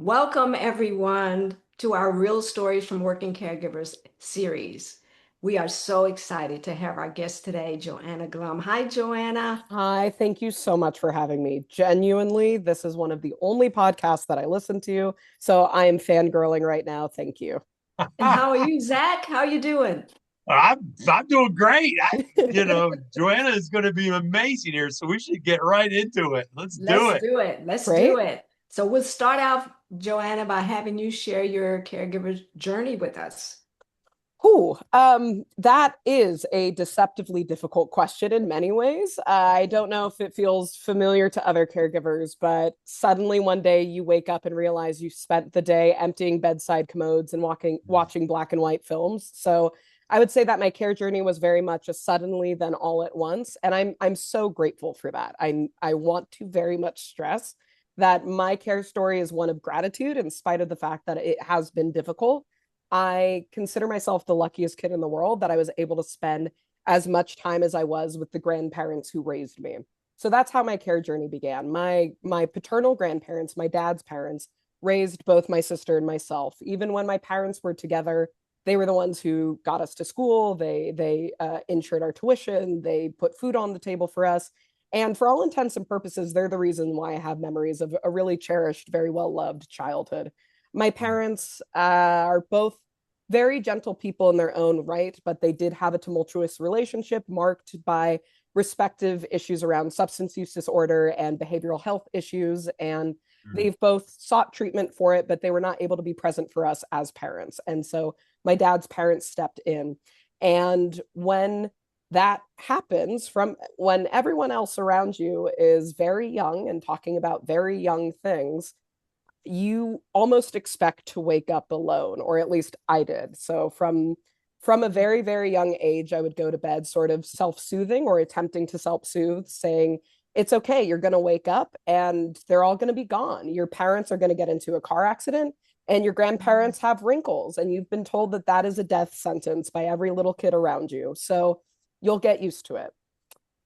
Welcome, everyone, to our Real Stories from Working Caregivers series. We are so excited to have our guest today, Joanna Glum. Hi, Joanna. Hi, thank you so much for having me. Genuinely, this is one of the only podcasts that I listen to, so I am fangirling right now. Thank you. And how are you, Zach? How are you doing? I'm doing great. Joanna is going to be amazing here, so we should get right into it. Let's do Let's it. do it. Let's do Great. it. So we'll start out, Joanna, by having you share your caregiver journey with us. That is a deceptively difficult question in many ways. I don't know if it feels familiar to other caregivers, but suddenly one day you wake up and realize you spent the day emptying bedside commodes and watching black and white films. So I would say that my care journey was very much a suddenly then all at once, and I'm so grateful for that. I want to very much stress that my care story is one of gratitude in spite of the fact that it has been difficult. I consider myself the luckiest kid in the world that I was able to spend as much time as I was with the grandparents who raised me. So that's how my care journey began. My paternal grandparents, my dad's parents, raised both my sister and myself. Even when my parents were together, they were the ones who got us to school. They insured our tuition. They put food on the table for us. And for all intents and purposes, they're the reason why I have memories of a really cherished, very well loved childhood. My parents are both very gentle people in their own right, but they did have a tumultuous relationship marked by respective issues around substance use disorder and behavioral health issues. And they've both sought treatment for it, but they were not able to be present for us as parents. And so my dad's parents stepped in. And when that happens, from when everyone else around you is very young and talking about very young things, you almost expect to wake up alone, or at least I did. So from a very, very young age, I would go to bed sort of self-soothing or attempting to self-soothe, saying, it's okay, you're going to wake up and they're all going to be gone. Your parents are going to get into a car accident and your grandparents have wrinkles, and you've been told that that is a death sentence by every little kid around you. So you'll get used to it.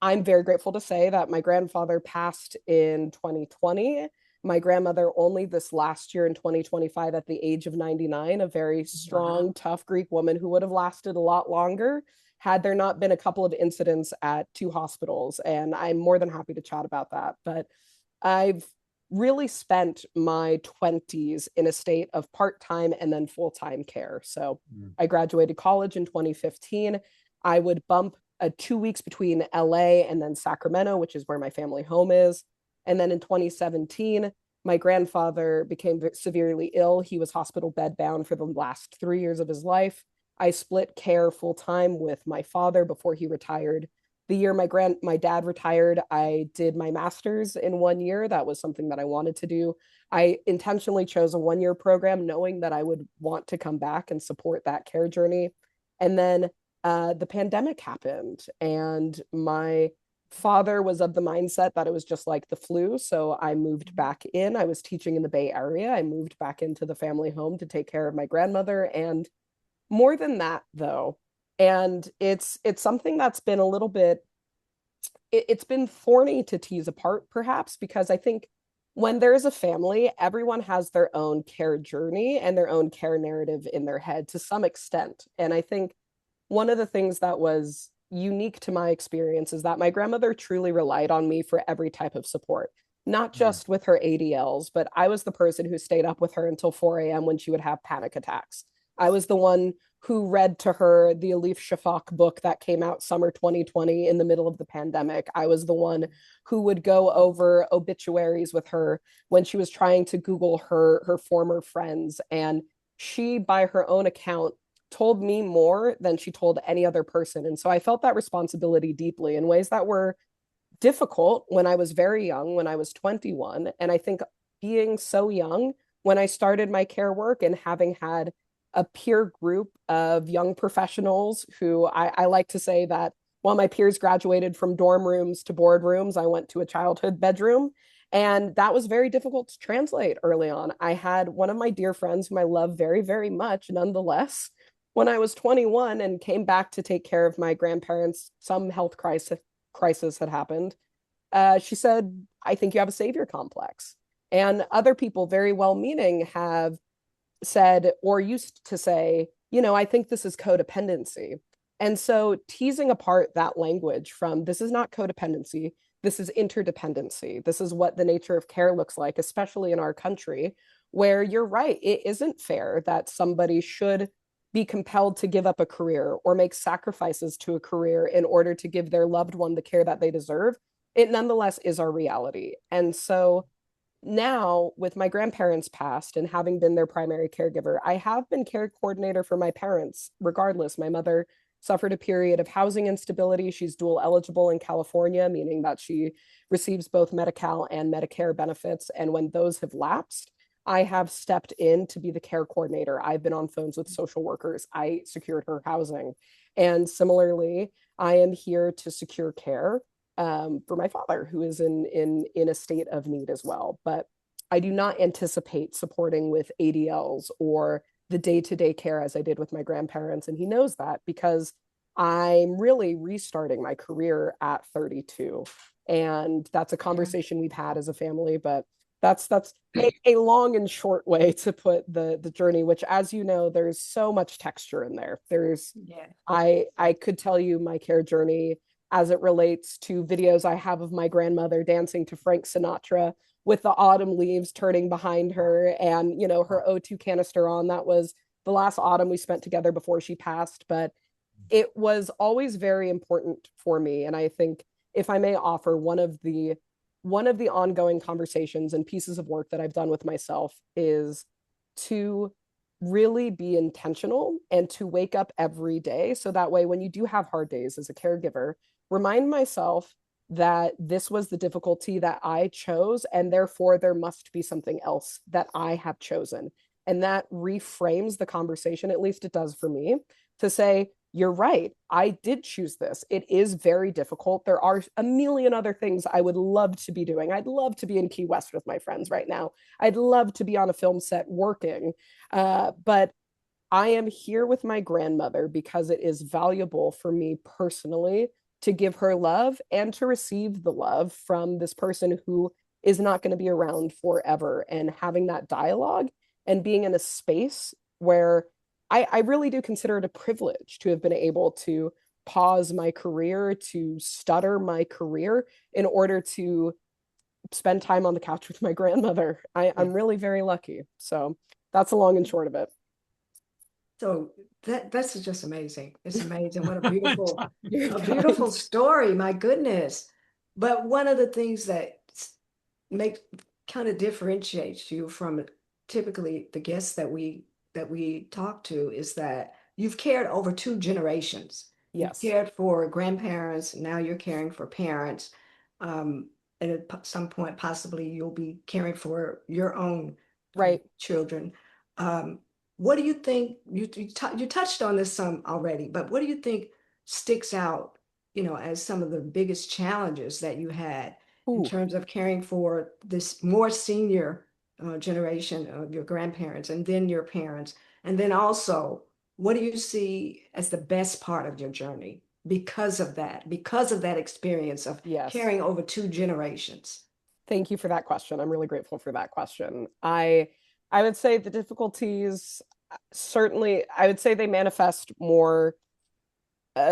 I'm very grateful to say that my grandfather passed in 2020. My grandmother only this last year in 2025 at the age of 99, a very Wow. strong, tough Greek woman who would have lasted a lot longer had there not been a couple of incidents at two hospitals. And I'm more than happy to chat about that. But I've really spent my 20s in a state of part time and then full time care. So I graduated college in 2015. I would bump 2 weeks between LA and then Sacramento, which is where my family home is. And then in 2017, my grandfather became severely ill. He was hospital bed bound for the last 3 years of his life. I split care full time with my father before he retired. The year my dad retired, I did my master's in 1 year. That was something that I wanted to do. I intentionally chose a 1 year program, knowing that I would want to come back and support that care journey. And then the pandemic happened, and my father was of the mindset that it was just like the flu. So I moved back in. I was teaching in the Bay Area. I moved back into the family home to take care of my grandmother. And more than that, though, and it's something that's been a little bit, it's been thorny to tease apart, perhaps, because I think when there is a family, everyone has their own care journey and their own care narrative in their head to some extent. And I think one of the things that was unique to my experience is that my grandmother truly relied on me for every type of support, not just with her ADLs, but I was the person who stayed up with her until 4 a.m. when she would have panic attacks. I was the one who read to her the Alif Shafak book that came out summer 2020 in the middle of the pandemic. I was the one who would go over obituaries with her when she was trying to Google her former friends. And she, by her own account, told me more than she told any other person. And so I felt that responsibility deeply in ways that were difficult when I was very young, when I was 21. And I think being so young, when I started my care work and having had a peer group of young professionals who I like to say that while my peers graduated from dorm rooms to boardrooms, I went to a childhood bedroom. And that was very difficult to translate early on. I had one of my dear friends whom I love very, very much, nonetheless, when I was 21 and came back to take care of my grandparents, some health crisis had happened. She said, I think you have a savior complex. And other people, very well meaning, have said or used to say, I think this is codependency. And so teasing apart that language from this is not codependency, this is interdependency. This is what the nature of care looks like, especially in our country, where you're right. It isn't fair that somebody should be compelled to give up a career or make sacrifices to a career in order to give their loved one the care that they deserve. It nonetheless is our reality. And so now, with my grandparents passed and having been their primary caregiver, I have been care coordinator for my parents regardless. My mother suffered a period of housing instability. She's dual eligible in California, meaning that she receives both Medi-Cal and Medicare benefits. And when those have lapsed, I have stepped in to be the care coordinator. I've been on phones with social workers. I secured her housing. And similarly, I am here to secure care for my father, who is in a state of need as well. But I do not anticipate supporting with ADLs or the day-to-day care as I did with my grandparents. And he knows that because I'm really restarting my career at 32. And that's a Yeah. conversation we've had as a family, but that's a long and short way to put the journey, which, as you know, there's so much texture in there. Yeah. I could tell you my care journey as it relates to videos I have of my grandmother dancing to Frank Sinatra with the autumn leaves turning behind her and, her O2 canister on. That was the last autumn we spent together before she passed. But it was always very important for me. And I think, if I may offer, one of the ongoing conversations and pieces of work that I've done with myself is to really be intentional and to wake up every day. So that way, when you do have hard days as a caregiver, remind myself that this was the difficulty that I chose, and therefore there must be something else that I have chosen. And that reframes the conversation, at least it does for me, to say, you're right. I did choose this. It is very difficult. There are a million other things I would love to be doing. I'd love to be in Key West with my friends right now. I'd love to be on a film set working. But I am here with my grandmother because it is valuable for me personally to give her love and to receive the love from this person who is not going to be around forever. And having that dialogue and being in a space where I really do consider it a privilege to have been able to pause my career, to stutter my career in order to spend time on the couch with my grandmother. I'm really very lucky. So that's the long and short of it. So that's just amazing. It's amazing. What You're a kind. beautiful story. My goodness. But one of the things that make kind of differentiates you from typically the guests that we talk to is that you've cared over two generations. You've Yes. cared for grandparents, now you're caring for parents. And at some point, possibly you'll be caring for your own Right. children. Um, what do you think? You touched on this some already, but what do you think sticks out, as some of the biggest challenges that you had in Ooh, terms of caring for this more senior generation of your grandparents and then your parents? And then also, what do you see as the best part of your journey because of that experience of yes. carrying over two generations? Thank you for that question. I'm really grateful for that question. I would say the difficulties, certainly I would say they manifest more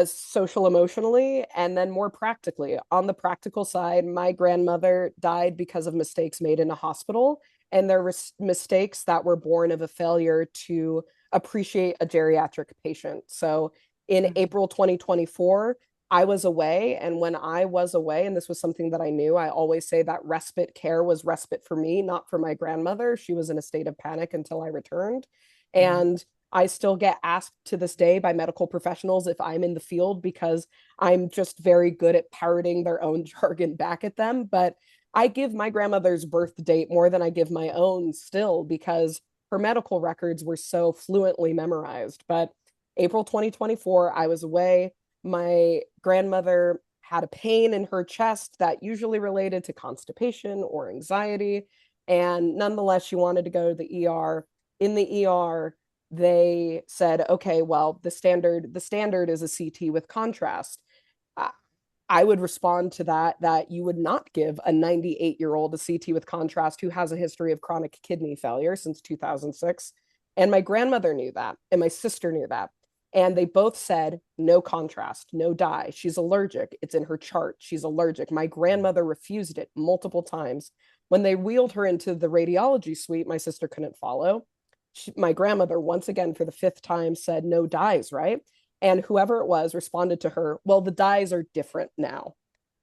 social emotionally and then more practically. On the practical side, my grandmother died because of mistakes made in a hospital, and there were mistakes that were born of a failure to appreciate a geriatric patient. So in Mhm. April 2024, I was away. And when I was away, and this was something that I knew, I always say that respite care was respite for me, not for my grandmother. She was in a state of panic until I returned. Mhm. And I still get asked to this day by medical professionals if I'm in the field because I'm just very good at parroting their own jargon back at them. But I give my grandmother's birth date more than I give my own still because her medical records were so fluently memorized. But April 2024, I was away. My grandmother had a pain in her chest that usually related to constipation or anxiety. And nonetheless, she wanted to go to the ER. In the ER, they said, okay, well, the standard is a CT with contrast. I would respond to that you would not give a 98-year-old a CT with contrast who has a history of chronic kidney failure since 2006. And my grandmother knew that, and my sister knew that. And they both said, no contrast, no dye. She's allergic. It's in her chart. She's allergic. My grandmother refused it multiple times. When they wheeled her into the radiology suite, my sister couldn't follow. My grandmother, once again, for the fifth time, said, no dyes, right? And whoever it was responded to her, well, the dyes are different now.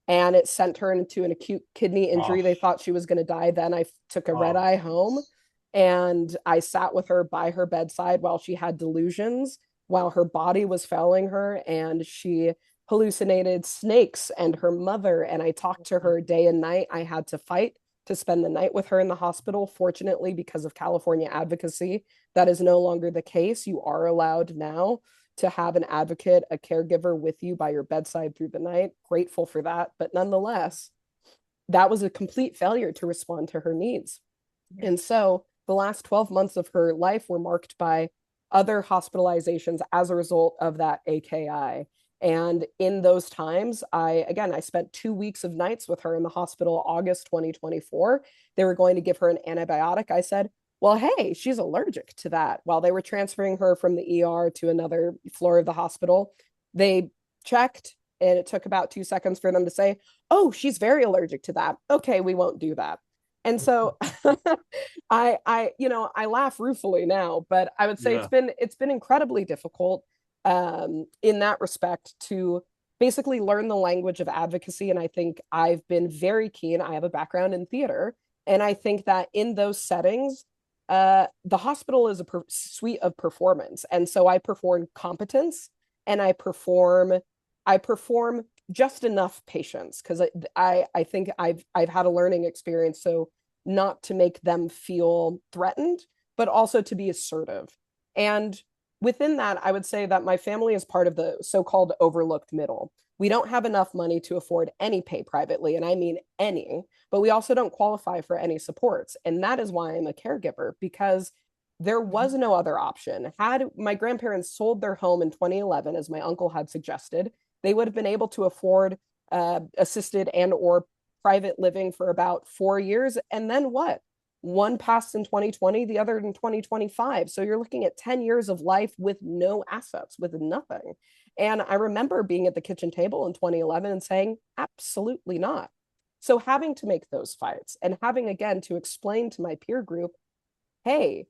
And it sent her into an acute kidney Oh, injury. They thought she was going to die. Then I took a red oh, eye home geez. and I sat with her by her bedside while she had delusions, while her body was failing her. And she hallucinated snakes and her mother. And I talked to her day and night. I had to fight to spend the night with her in the hospital. Fortunately, because of California advocacy, that is no longer the case. You are allowed now to have an advocate, a caregiver with you by your bedside through the night. Grateful for that. But nonetheless, that was a complete failure to respond to her needs. And so the last 12 months of her life were marked by other hospitalizations as a result of that AKI. And in those times, I spent 2 weeks of nights with her in the hospital, August 2024. They were going to give her an antibiotic. I said, well, hey, she's allergic to that. While they were transferring her from the ER to another floor of the hospital, they checked, and it took about 2 seconds for them to say, oh, she's very allergic to that. Okay, we won't do that. And so I laugh ruefully now, but I would say Yeah. it's been incredibly difficult in that respect to basically learn the language of advocacy. And I think I've been very keen. I have a background in theater, and I think that in those settings, the hospital is a suite of performance, and so I perform competence, and I perform just enough patience because I think I've had a learning experience, so not to make them feel threatened, but also to be assertive. And within that, I would say that my family is part of the so-called overlooked middle. We don't have enough money to afford any pay privately, and I mean any, but we also don't qualify for any supports. And that is why I'm a caregiver, because there was no other option. Had my grandparents sold their home in 2011, as my uncle had suggested, they would have been able to afford assisted and or private living for about 4 years. And then what? One passed in 2020, the other in 2025. So you're looking at 10 years of life with no assets, with nothing. And I remember being at the kitchen table in 2011 and saying, absolutely not. So having to make those fights and having again to explain to my peer group, hey,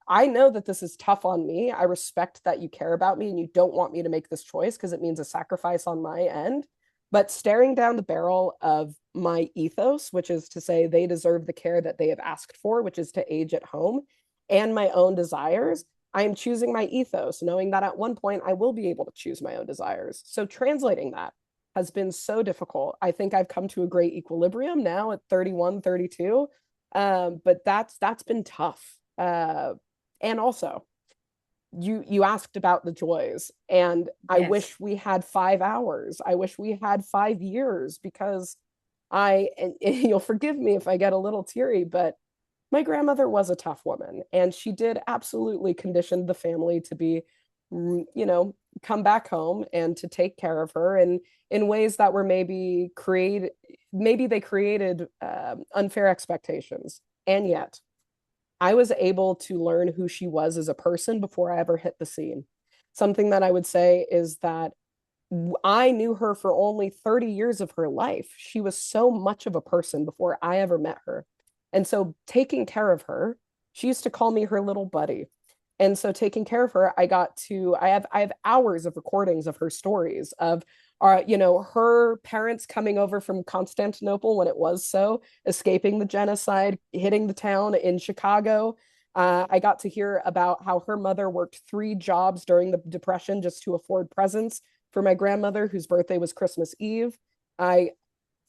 I know that this is tough on me. I respect that you care about me and you don't want me to make this choice because it means a sacrifice on my end. But staring down the barrel of my ethos, which is to say they deserve the care that they have asked for, which is to age at home, and my own desires, I am choosing my ethos, knowing that at one point I will be able to choose my own desires. So translating that has been so difficult. I think I've come to a great equilibrium now at 31, 32. But that's been tough. And also, you asked about the joys, and I Yes. wish we had 5 hours. I wish we had 5 years, because and you'll forgive me if I get a little teary, but my grandmother was a tough woman, and she did absolutely condition the family to be, come back home and to take care of her, and in ways that were maybe they created unfair expectations. And yet I was able to learn who she was as a person before I ever hit the scene. Something that I would say is that I knew her for only 30 years of her life. She was so much of a person before I ever met her. And so taking care of her, she used to call me her little buddy. And so taking care of her, I have hours of recordings of her stories of her parents coming over from Constantinople when it was so, escaping the genocide, hitting the town in Chicago. I got to hear about how her mother worked 3 jobs during the Depression just to afford presents for my grandmother, whose birthday was Christmas Eve. I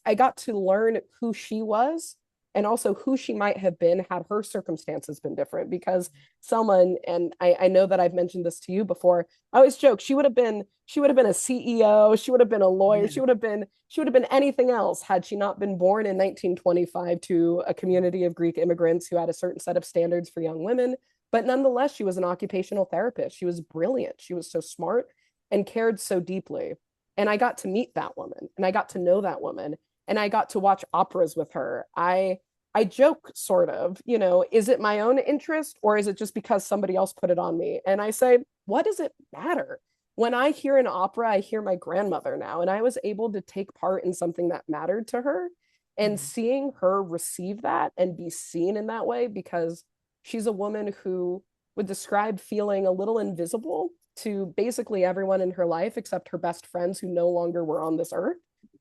I got to learn who she was and also who she might have been had her circumstances been different. Because someone, and I know that I've mentioned this to you before, I always joke she would have been a CEO, she would have been a lawyer, Yeah. she would have been anything else had she not been born in 1925 to a community of Greek immigrants who had a certain set of standards for young women. But nonetheless, she was an occupational therapist. She was brilliant. She was so smart and cared so deeply. And I got to meet that woman and I got to know that woman and I got to watch operas with her. I joke sort of, you know, is it my own interest or is it just because somebody else put it on me? And I say, what does it matter? When I hear an opera, I hear my grandmother now, and I was able to take part in something that mattered to her. And Mhm. seeing her receive that and be seen in that way, because she's a woman who would describe feeling a little invisible to basically everyone in her life except her best friends who no longer were on this earth.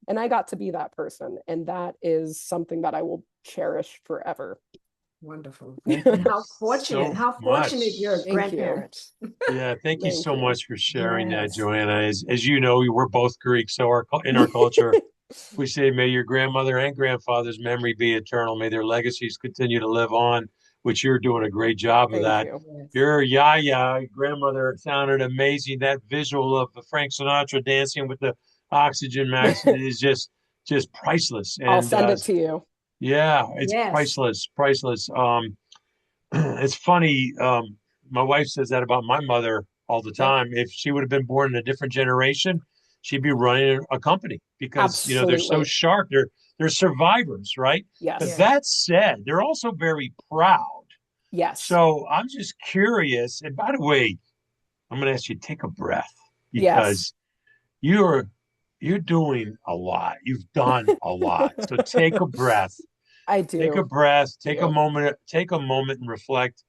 And I got to be that person. And that is something that I will cherish forever. Wonderful. Thank And you so how fortunate much. your Thank you. grandparents. Yeah, thank you Thank so you. much for sharing that, Yes. Joanna. As you know, we're both Greek, so in our culture, we say, may your grandmother and grandfather's memory be eternal. May their legacies continue to live on, which you're doing a great job of Thank that. you. Yes. Your Yaya grandmother sounded amazing. That visual of the Frank Sinatra dancing with the oxygen mask is just priceless. I'll And send it to you. yeah, it's Yes. priceless, priceless. It's funny. My wife says that about my mother all the Yep. time. If she would have been born in a different generation, she'd be running a company because they're so Absolutely. sharp. They're survivors, right? But Yes. that Yes. said, they're also very proud. Yes. So I'm just curious. And by the way, I'm going to ask you to take a breath Yes. because you're you're doing a lot. You've done a lot. So take a breath. I Take a do. breath. Do. Take a moment and reflect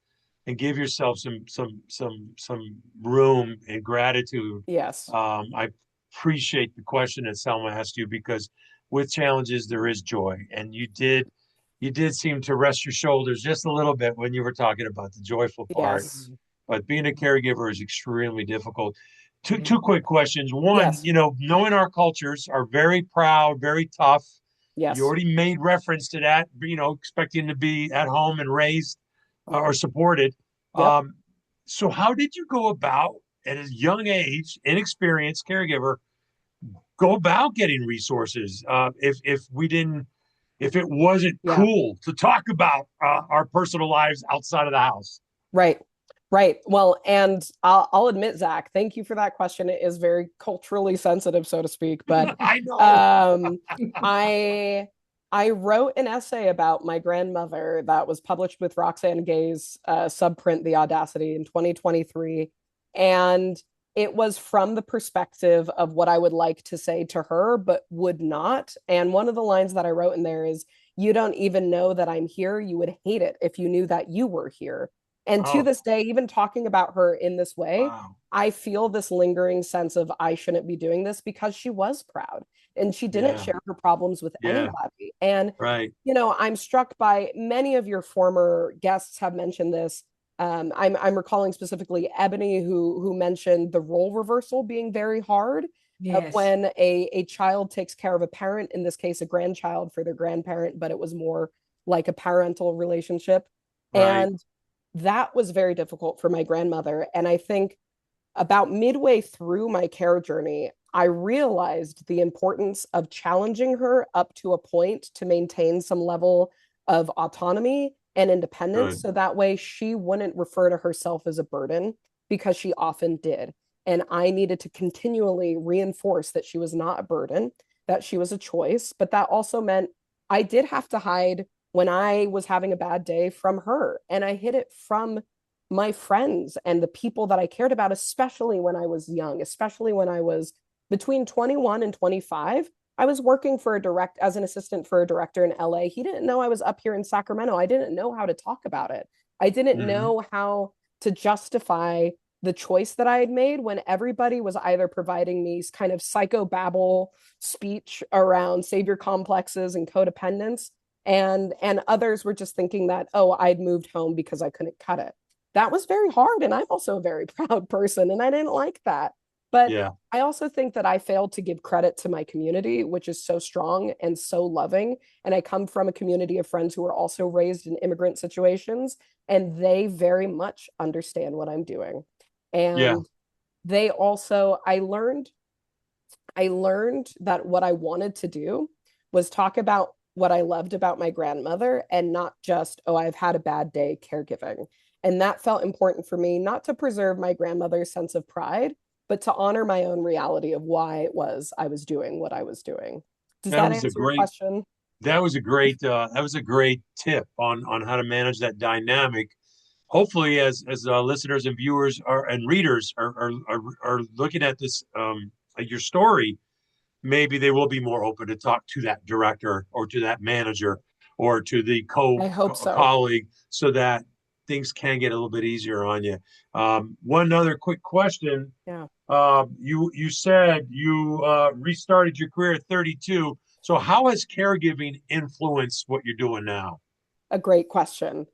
and give yourself some room and gratitude. Yes. I appreciate the question that Selma asked you because with challenges there is joy, and you did seem to rest your shoulders just a little bit when you were talking about the joyful part. Yes. But being a caregiver is extremely difficult. Two Yeah. quick questions. One, Yes. knowing our cultures are very proud, very tough. You Yes. already made reference to that, expecting to be at home and raised or supported. Yep. Um, so, how did you go about at a young age, inexperienced caregiver, go about getting resources? If it wasn't Yeah. cool to talk about our personal lives outside of the house. Right. Right. Well, and I'll admit, Zach, thank you for that question. It is very culturally sensitive, so to speak. But I know. um, I I wrote an essay about my grandmother that was published with Roxane Gay's subprint, The Audacity, in 2023, and it was from the perspective of what I would like to say to her, but would not. And one of the lines that I wrote in there is, "You don't even know that I'm here. You would hate it if you knew that you were here." And to Oh, this day, even talking about her in this way, wow. I feel this lingering sense of I shouldn't be doing this because she was proud and she didn't Yeah. share her problems with Yeah. anybody. And, Right. you know, I'm struck by many of your former guests have mentioned this. I'm recalling specifically Ebony, who mentioned the role reversal being very hard of Yes. when a child takes care of a parent, in this case, a grandchild for their grandparent, but it was more like a parental relationship. Right. And that was very difficult for my grandmother. And I think about midway through my care journey, I realized the importance of challenging her up to a point to maintain some level of autonomy and independence. Good. So that way she wouldn't refer to herself as a burden because she often did. And I needed to continually reinforce that she was not a burden, that she was a choice. But that also meant I did have to hide when I was having a bad day from her. And I hid it from my friends and the people that I cared about, especially when I was young, especially when I was between 21 and 25. I was working for a direct as an assistant for a director in LA. He didn't know I was up here in Sacramento. I didn't know how to talk about it. I didn't Hmm. know how to justify the choice that I had made when everybody was either providing me kind of psychobabble speech around savior complexes and codependence, and others were just thinking that, oh, I'd moved home because I couldn't cut it. That was very hard. And I'm also a very proud person, and I didn't like that. But Yeah. I also think that I failed to give credit to my community, which is so strong and so loving. And I come from a community of friends who are also raised in immigrant situations, and they very much understand what I'm doing. Yeah. And they also, I learned that what I wanted to do was talk about what I loved about my grandmother and not just, oh, I've had a bad day caregiving. And that felt important for me, not to preserve my grandmother's sense of pride, but to honor my own reality of why it was I was doing what I was doing. Does That that was a answer your great question? that was a great tip on how to manage that dynamic. Hopefully, as listeners and viewers are and readers are looking at this your story, maybe they will be more open to talk to that director or to that manager or to the I hope so. colleague, so that things can get a little bit easier on you. One other quick question: Yeah. you said you restarted your career at 32. So how has caregiving influenced what you're doing now? A great question.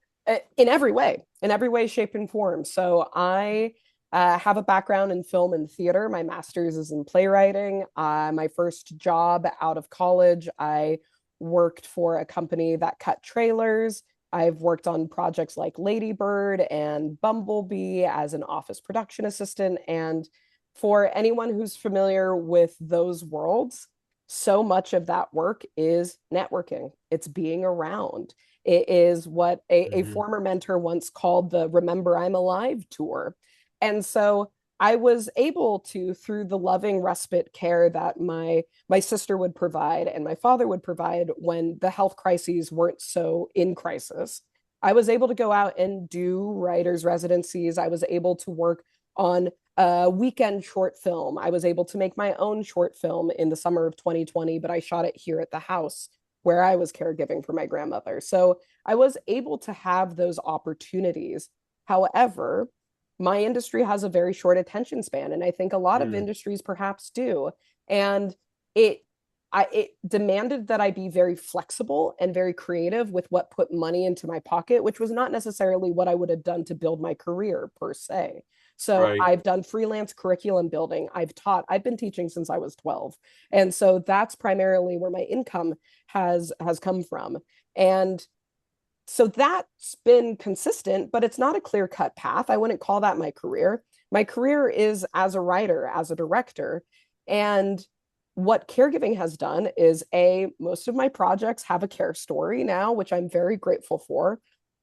In every way, shape, and form. So I have a background in film and theater. My master's is in playwriting. My first job out of college, I worked for a company that cut trailers. I've worked on projects like Lady Bird and Bumblebee as an office production assistant. And for anyone who's familiar with those worlds, so much of that work is networking, it's being around. It is what a Mm-hmm. former mentor once called the Remember I'm Alive tour. And so I was able to, through the loving respite care that my sister would provide and my father would provide when the health crises weren't so in crisis, I was able to go out and do writers' residencies. I was able to work on a weekend short film. I was able to make my own short film in the summer of 2020, but I shot it here at the house where I was caregiving for my grandmother. So I was able to have those opportunities. However, my industry has a very short attention span, and I think a lot of Mm, industries perhaps do. And it it demanded that I be very flexible and very creative with what put money into my pocket, which was not necessarily what I would have done to build my career per se. So right. I've done freelance curriculum building. I've taught, I've been teaching since I was 12. And so that's primarily where my income has come from. And so that's been consistent, but it's not a clear cut path. I wouldn't call that my career. My career is as a writer, as a director. And what caregiving has done is most of my projects have a care story now, which I'm very grateful for.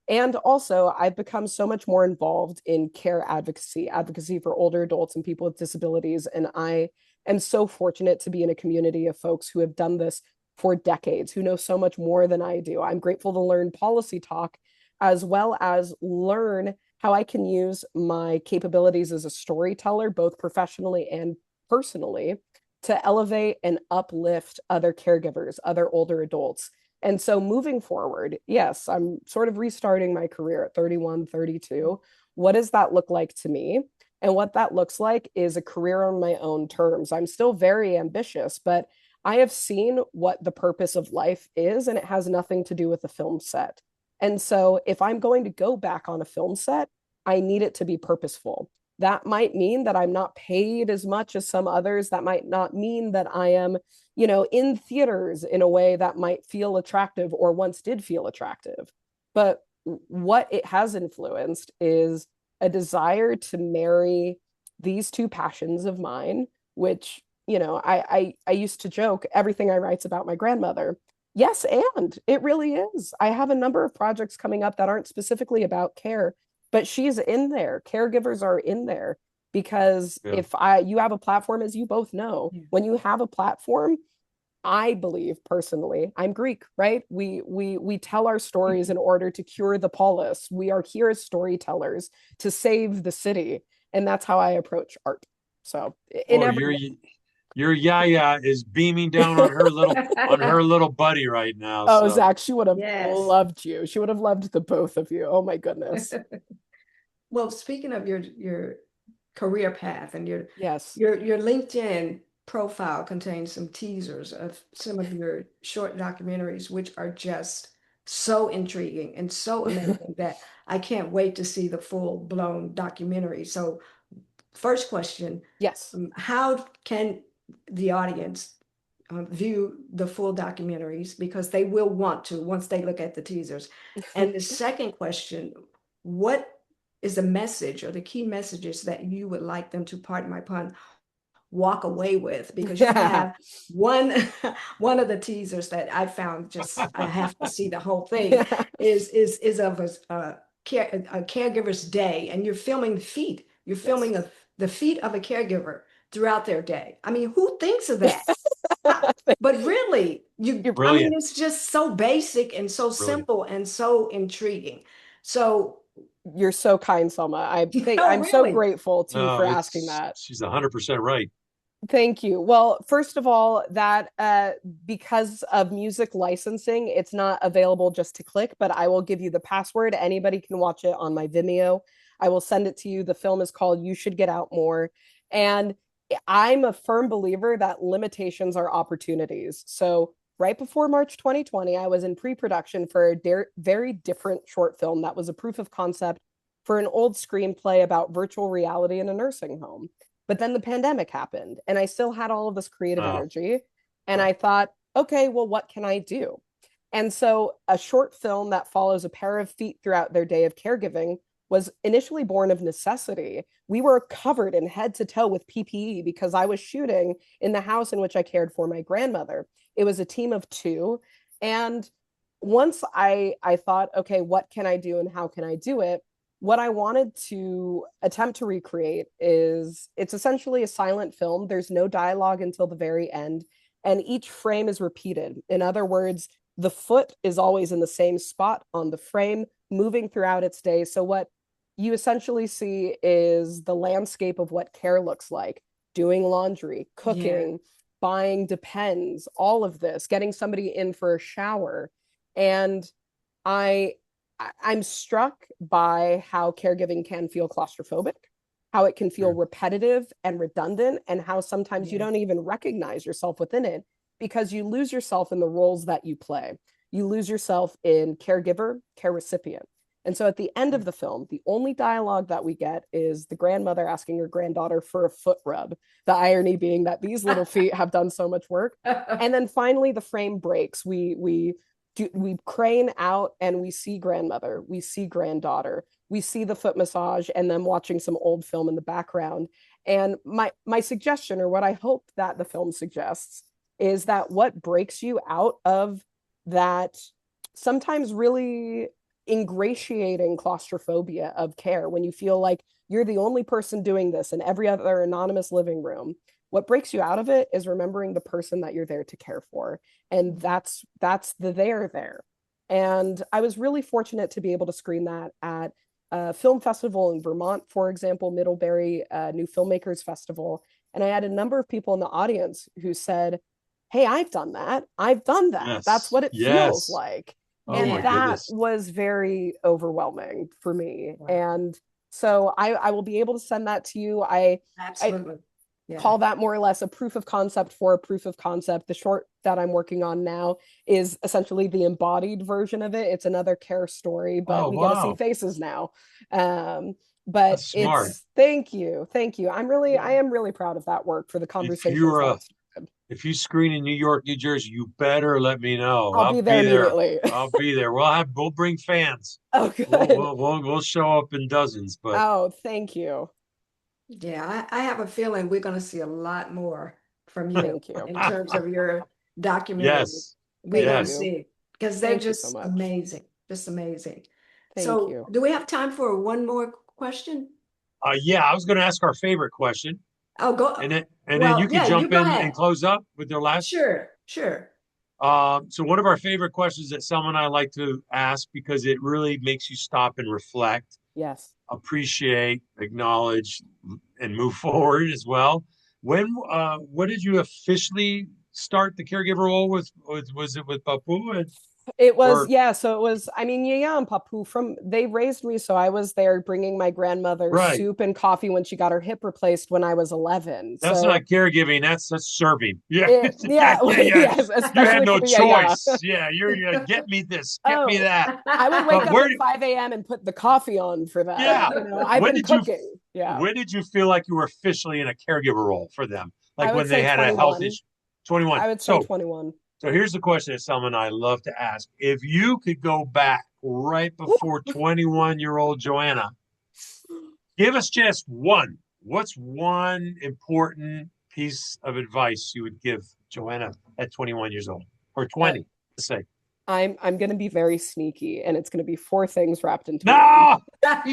And also, I've become so much more involved in care advocacy, advocacy for older adults and people with disabilities. And I am so fortunate to be in a community of folks who have done this for decades, who know so much more than I do. I'm grateful to learn policy talk as well as learn how I can use my capabilities as a storyteller, both professionally and personally, to elevate and uplift other caregivers, other older adults. And so moving forward, yes, I'm sort of restarting my career at 31, 32. What does that look like to me? And what that looks like is a career on my own terms. I'm still very ambitious, but I have seen what the purpose of life is, and it has nothing to do with the film set. And so, if I'm going to go back on a film set, I need it to be purposeful. That might mean that I'm not paid as much as some others. That might not mean that I am, in theaters in a way that might feel attractive or once did feel attractive. But what it has influenced is a desire to marry these two passions of mine, which I used to joke everything I write's about my grandmother. Yes, and it really is. I have a number of projects coming up that aren't specifically about care, but she's in there. Caregivers are in there because Yeah. if you have a platform, as you both know, Yeah. when you have a platform, I believe personally, I'm Greek, right? We tell our stories in order to cure the polis. We are here as storytellers to save the city, and that's how I approach art. So in Oh, every your Yaya is beaming down on her little buddy right now. Oh, So Zach, she would have Yes. loved you. She would have loved the both of you. Oh my goodness. Well, speaking of your career path and Yes. your LinkedIn profile contains some teasers of some of your short documentaries, which are just so intriguing and so amazing that I can't wait to see the full-blown documentary. So, first question, Yes. how can the audience view the full documentaries because they will want to once they look at the teasers? And the second question, what is the message or the key messages that you would like them to, pardon my pun, walk away with? Because you Yeah. have one one of the teasers that I found, just I have to see the whole thing, is of a caregiver's day, and you're filming feet. You're Yes. filming the feet of a caregiver throughout their day. I mean, who thinks of that? I- but really, I mean, Brilliant. it's just so basic and so Brilliant. simple and so intriguing. So, You're so kind, Selma. no, I'm so really. grateful to you No, for asking it's that. she's 100% right. Thank you. Well, first of all, that because of music licensing, it's not available just to click, but I will give you the password. Anybody can watch it on my Vimeo. I will send it to you. The film is called You Should Get Out More. And I'm a firm believer that limitations are opportunities. So, right before March 2020, I was in pre production for a very different short film that was a proof of concept for an old screenplay about virtual reality in a nursing home. But then the pandemic happened, and I still had all of this creative Oh, energy. And I thought, okay, well, what can I do? And so a short film that follows a pair of feet throughout their day of caregiving was initially born of necessity. We were covered in head to toe with PPE because I was shooting in the house in which I cared for my grandmother. It was a team of two. And once I thought, okay, what can I do and how can I do it? What I wanted to attempt to recreate is it's essentially a silent film. There's no dialogue until the very end, and each frame is repeated. In other words, the foot is always in the same spot on the frame, moving throughout its day. So, what you essentially see is the landscape of what care looks like: doing laundry, Yeah. cooking, buying Depends, all of this, getting somebody in for a shower. And I I'm struck by how caregiving can feel claustrophobic, how it can feel sure. repetitive and redundant, and how sometimes you Yeah. don't even recognize yourself within it because you lose yourself in the roles that you play. You lose yourself in caregiver, care recipient. And so at the end of the film, the only dialogue that we get is the grandmother asking her granddaughter for a foot rub. The irony being that these little feet have done so much work. And then finally the frame breaks. We crane out and we see grandmother, we see granddaughter, we see the foot massage and then watching some old film in the background. And my suggestion, or what I hope that the film suggests, is that what breaks you out of that sometimes really ingratiating claustrophobia of care, when you feel like you're the only person doing this in every other anonymous living room, what breaks you out of it is remembering the person that you're there to care for. And that's the there. And I was really fortunate to be able to screen that at a film festival in Vermont, for example, Middlebury New Filmmakers Festival. And I had a number of people in the audience who said, hey, I've done that, that's Yes. what it feels Yes. like. Oh And my Yeah. that goodness. was very overwhelming for me. Wow. And so I will be able to send that to you. I Absolutely. Yeah. call that more or less a proof of concept for a proof of concept. The short that I'm working on now is essentially the embodied version of it. It's another care story, but Oh we get to see wow. faces now. Um, but That's smart. it's thank you. I Yeah. am really proud of that work for the If conversations you're that started. if you screen in New York, New Jersey, you better let me know. I'll I'll be there be there. immediately. I'll be there. We'll bring fans. Oh, We'll good. we'll we'll, we'll show up in dozens. But Oh, thank you. Yeah. I have a feeling we're going to see a lot more from you Thank you. in terms of your documentary. yes, We're Thank going to yes. you. see because they're Thank you so just much. amazing. Just amazing. Thank So, you. do we have time for one more question? Yeah, I was going to ask our favorite question, Oh, go. and then you Well, could yeah, you jump go in and ahead. close up with their last. Sure. Sure. So one of our favorite questions that Selma and I like to ask because it really makes you stop and reflect, Yes. appreciate, acknowledge, and move forward as well. What did you officially start the caregiver role with was it with Papu It was, or yeah. So it was, I mean, Yaya and Papu they raised me. So I was there bringing my grandmother right? soup and coffee when she got her hip replaced when I was 11. That's So not caregiving. That's serving. Yeah, yeah, yeah, yeah, yeah. yes, You had especially for no the Yaya. choice. Yeah, you're get me this, get me Oh, that. I would wake But up at 5 a.m. and put the coffee on for that. yeah, I've when been did you cooking. Yeah. when did you feel like you were officially in a caregiver role for them? I Like would when they say had a health 21. issue? 21. I would say So 21. so here's the question that Selma and I love to ask. If you could go back right before 21-year-old Joanna, give us just one. What's one important piece of advice you would give Joanna at 21 years old or Uh, 20, let's say? I'm going to be very sneaky, and it's going to be four things wrapped into one, No!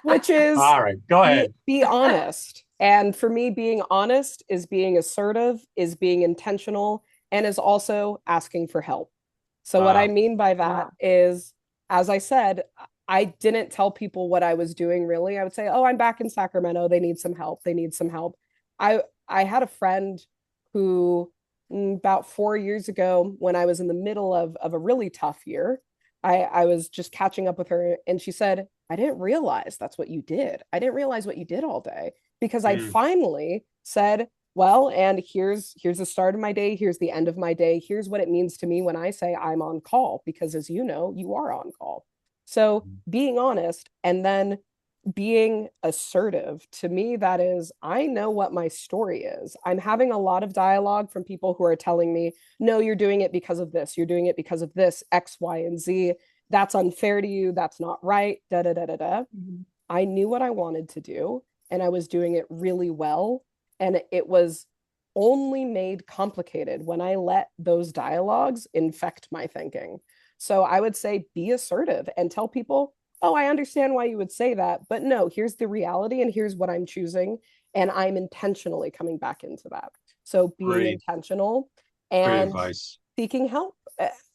which is All right, go ahead. be honest. And for me, being honest is being assertive, is being intentional, and is also asking for help. So, what I Wow. mean by that Wow. is, as I said, I didn't tell people what I was doing really. I would say, oh, I'm back in Sacramento. They need some help. They need some help. I had a friend who about 4 years ago, when I was in the middle of a really tough year, I was just catching up with her and she said, I didn't realize that's what you did. I didn't realize what you did all day because I'd Mm, finally said, well, and here's the start of my day, here's the end of my day, here's what it means to me when I say I'm on call, because as you know, you are on call. So being honest and then being assertive, to me, that is, I know what my story is. I'm having a lot of dialogue from people who are telling me, no, you're doing it because of this, you're doing it because of this, X, Y, and Z. That's unfair to you, that's not right, da da da da da. Mhm. I knew what I wanted to do and I was doing it really well. And it was only made complicated when I let those dialogues infect my thinking. So I would say be assertive and tell people, oh, I understand why you would say that, but no, here's the reality and here's what I'm choosing. And I'm intentionally coming back into that. So being great, intentional great and advice. seeking help.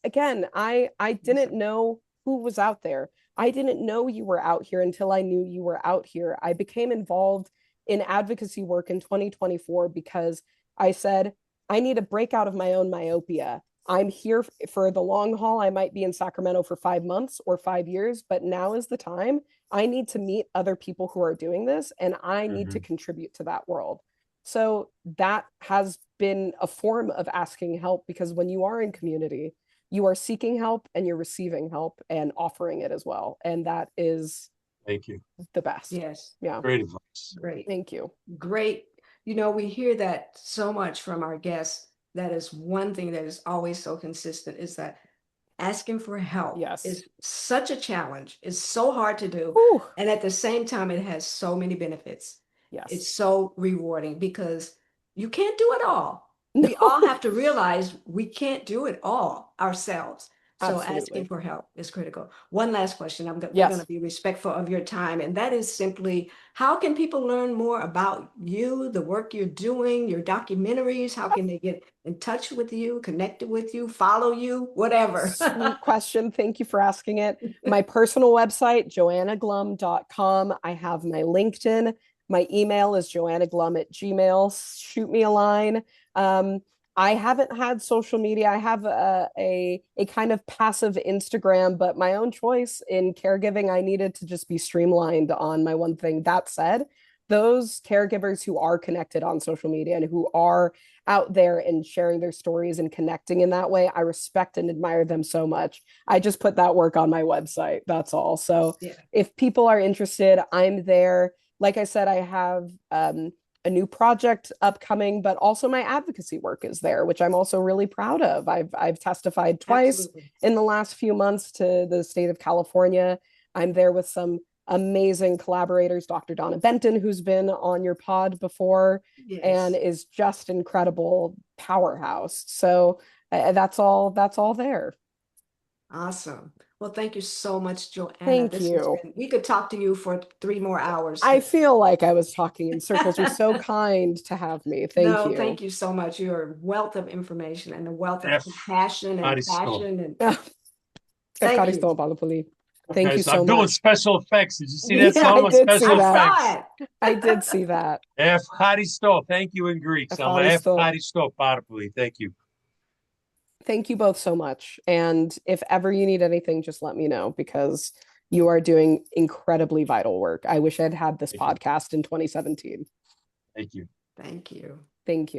Again, I didn't Awesome. know who was out there. I didn't know you were out here until I knew you were out here. I became involved in advocacy work in 2024 because I said, I need a break out of my own myopia. I'm here for the long haul. I might be in Sacramento for 5 months or 5 years, but now is the time. I need to meet other people who are doing this and I need to Hmm. contribute to that world. So that has been a form of asking help because when you are in community, you are seeking help and you're receiving help and offering it as well. And that is Thank you. the best. Yes. Yeah. Great advice. Great. Thank you. Great. We hear that so much from our guests. That is one thing that is always so consistent is that asking for help Yes. is such a challenge. It's so hard to do. Whew. And at the same time, it has so many benefits. Yes. It's so rewarding because you can't do it all. We all No, have to realize we can't do it all ourselves. So asking absolutely. for help is critical. One last question. We're going to Yes. be respectful of your time, and that is simply how can people learn more about you, the work you're doing, your documentaries? How can they get in touch with you, connected with you, follow you, whatever? Sweet question. Thank you for asking it. My personal website, joannaglum.com. I have my LinkedIn. My email is joannaglum@gmail. Shoot me a line. Um, I haven't had social media. I have a kind of passive Instagram, but my own choice in caregiving, I needed to just be streamlined on my one thing. That said, those caregivers who are connected on social media and who are out there and sharing their stories and connecting in that way, I respect and admire them so much. I just put that work on my website. That's all. So Yeah, if people are interested, I'm there. Like I said, I have a new project upcoming, but also my advocacy work is there, which I'm also really proud of. I've testified twice absolutely. in the last few months to the state of California. I'm there with some amazing collaborators, Dr. Donna Benton, who's been on your pod before and Yes. is just incredible powerhouse. So that's all there. Awesome. Well, thank you so much, Joanna. Thank This has you. been, we could talk to you for 3 more hours I today. feel like I was talking in circles. You're so kind to have me. Thank No, you. thank you so much. You're a wealth of information and a wealth of F. compassion and Aristo. passion. And thank you. Ευχαριστώ πάρα πολύ. Thank Okay, you so so I'm doing much. special effects. Did you see that Yeah, I song with did see special I that. effects? saw I did it. see that. F. Haristo. Thank you in Greek, Selma. F. Ευχαριστώ. Haristo. Parapoli. Thank you. Thank you both so much. And if ever you need anything, just let me know because you are doing incredibly vital work. I wish I'd had this Thank you. podcast in 2017. Thank you. Thank you. Thank you.